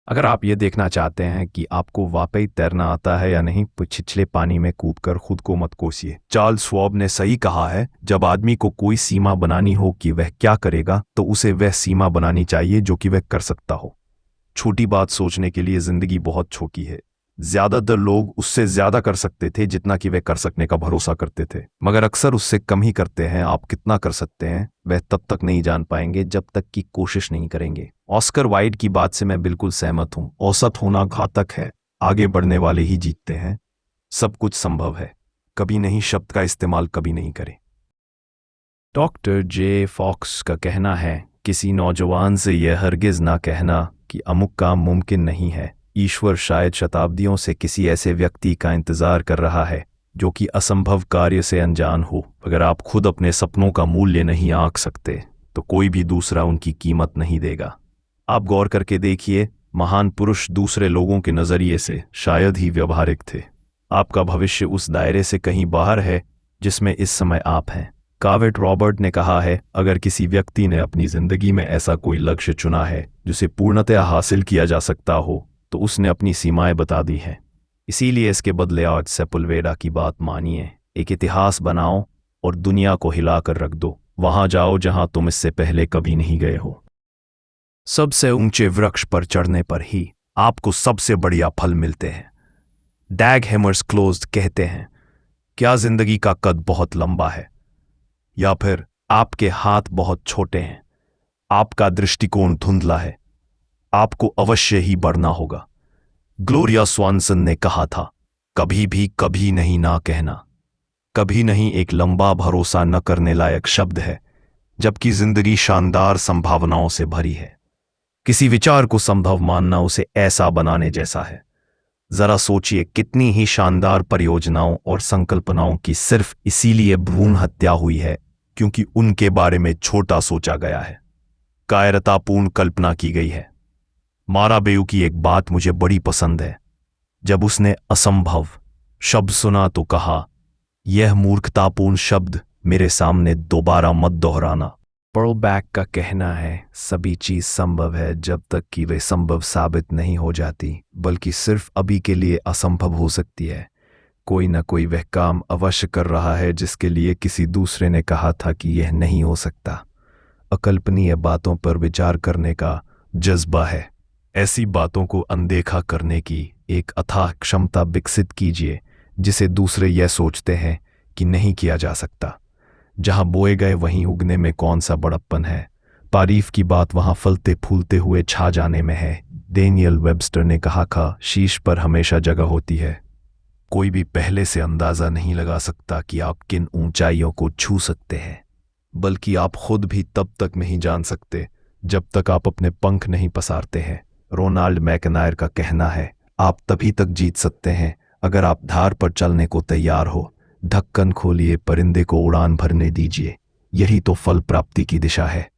अगर आप ये देखना चाहते हैं कि आपको वाकई तैरना आता है या नहीं, तो छिछले पानी में कूदकर खुद को मत कोसिए। चार्ल्स श्वाब ने सही कहा है, जब आदमी को कोई सीमा बनानी हो कि वह क्या करेगा, तो उसे वह सीमा बनानी चाहिए जो कि वह कर सकता हो। छोटी बात सोचने के लिए जिंदगी बहुत छोटी है। ज्यादातर लोग उससे ज्यादा कर सकते थे जितना कि वे कर सकने का भरोसा करते थे, मगर अक्सर उससे कम ही करते हैं। आप कितना कर सकते हैं वह तब तक नहीं जान पाएंगे जब तक कि कोशिश नहीं करेंगे। ऑस्कर वाइल्ड की बात से मैं बिल्कुल सहमत हूं। औसत होना घातक है, आगे बढ़ने वाले ही जीतते हैं। सब कुछ संभव है, कभी नहीं शब्द का इस्तेमाल कभी नहीं करें। डॉक्टर जे फॉक्स का कहना है, किसी नौजवान से यह हरगिज ना कहना कि अमुक काम मुमकिन नहीं है। ईश्वर शायद शताब्दियों से किसी ऐसे व्यक्ति का इंतजार कर रहा है जो कि असंभव कार्य से अनजान हो। अगर आप खुद अपने सपनों का मूल्य नहीं आंक सकते, तो कोई भी दूसरा उनकी कीमत नहीं देगा। आप गौर करके देखिए, महान पुरुष दूसरे लोगों के नजरिए से शायद ही व्यवहारिक थे। आपका भविष्य उस दायरे से कहीं बाहर है जिसमें इस समय आप हैं। कावेट रॉबर्ट ने कहा है, अगर किसी व्यक्ति ने अपनी जिंदगी में ऐसा कोई लक्ष्य चुना है जिसे पूर्णतः हासिल किया जा सकता हो, तो उसने अपनी सीमाएं बता दी हैं। इसीलिए इसके बदले आज सेपुलवेडा की बात मानिए। एक इतिहास बनाओ और दुनिया को हिलाकर रख दो। वहां जाओ जहां तुम इससे पहले कभी नहीं गए हो। सबसे ऊंचे वृक्ष पर चढ़ने पर ही आपको सबसे बढ़िया फल मिलते हैं। डैग हैमर्स क्लोज्ड कहते हैं, क्या जिंदगी का कद बहुत लंबा है, या फिर आपके हाथ बहुत छोटे हैं? आपका दृष्टिकोण धुंधला है। आपको अवश्य ही बढ़ना होगा। ग्लोरिया स्वानसन ने कहा था, कभी भी कभी नहीं ना कहना। कभी नहीं एक लंबा भरोसा न करने लायक शब्द है, जबकि जिंदगी शानदार संभावनाओं से भरी है। किसी विचार को संभव मानना उसे ऐसा बनाने जैसा है। जरा सोचिए, कितनी ही शानदार परियोजनाओं और संकल्पनाओं की सिर्फ इसीलिए भ्रूण हत्या हुई है क्योंकि उनके बारे में छोटा सोचा गया है, कायरतापूर्ण कल्पना की गई है। मारा बेऊ की एक बात मुझे बड़ी पसंद है। जब उसने असंभव शब्द सुना तो कहा, यह मूर्खतापूर्ण शब्द मेरे सामने दोबारा मत दोहराना। पर्लबैक का कहना है, सभी चीज संभव है जब तक कि वे संभव साबित नहीं हो जाती, बल्कि सिर्फ अभी के लिए असंभव हो सकती है। कोई न कोई वह काम अवश्य कर रहा है जिसके लिए किसी दूसरे ने कहा था कि यह नहीं हो सकता। अकल्पनीय बातों पर विचार करने का जज्बा है। ऐसी बातों को अनदेखा करने की एक अथाह क्षमता विकसित कीजिए जिसे दूसरे यह सोचते हैं कि नहीं किया जा सकता। जहां बोए गए वहीं उगने में कौन सा बड़प्पन है। तारीफ की बात वहां फलते फूलते हुए छा जाने में है। डेनियल वेबस्टर ने कहा था, शीश पर हमेशा जगह होती है। कोई भी पहले से अंदाजा नहीं लगा सकता कि आप किन ऊंचाइयों को छू सकते हैं, बल्कि आप खुद भी तब तक नहीं जान सकते जब तक आप अपने पंख नहीं पसारते हैं। रोनाल्ड मैकनायर का कहना है, आप तभी तक जीत सकते हैं अगर आप धार पर चलने को तैयार हो। ढक्कन खोलिए, परिंदे को उड़ान भरने दीजिए। यही तो फल प्राप्ति की दिशा है।